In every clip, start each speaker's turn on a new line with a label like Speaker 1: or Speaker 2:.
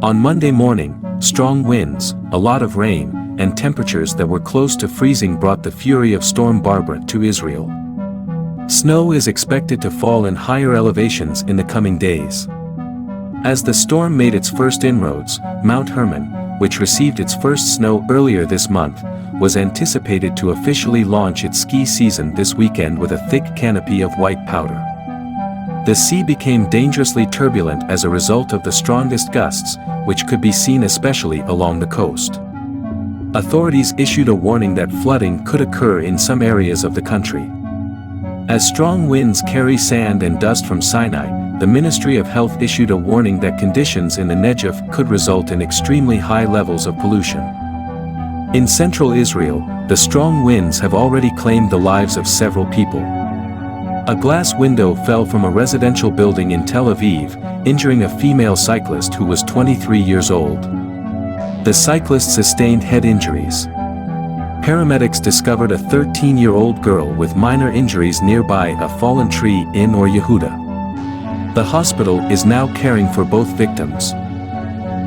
Speaker 1: On Monday morning, strong winds, a lot of rain, and temperatures that were close to freezing brought the fury of Storm Barbara to Israel. Snow is expected to fall in higher elevations in the coming days. As the storm made its first inroads, Mount Hermon, which received its first snow earlier this month, was anticipated to officially launch its ski season this weekend with a thick canopy of white powder. The sea became dangerously turbulent as a result of the strongest gusts, which could be seen especially along the coast. Authorities issued a warning that flooding could occur in some areas of the country. As strong winds carry sand and dust from Sinai, the Ministry of Health issued a warning that conditions in the Negev could result in extremely high levels of pollution. In central Israel, the strong winds have already claimed the lives of several people. A glass window fell from a residential building in Tel Aviv, injuring a female cyclist who was 23 years old. The cyclist sustained head injuries. Paramedics discovered a 13-year-old girl with minor injuries nearby a fallen tree in Or Yehuda. The hospital is now caring for both victims.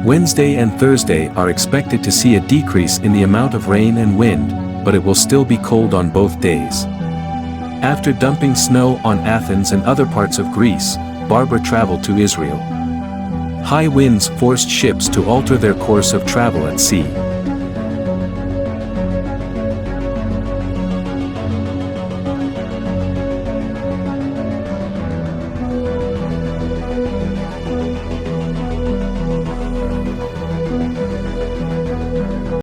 Speaker 1: Wednesday and Thursday are expected to see a decrease in the amount of rain and wind, but it will still be cold on both days. After dumping snow on Athens and other parts of Greece, Barbara traveled to Israel. High winds forced ships to alter their course of travel at sea.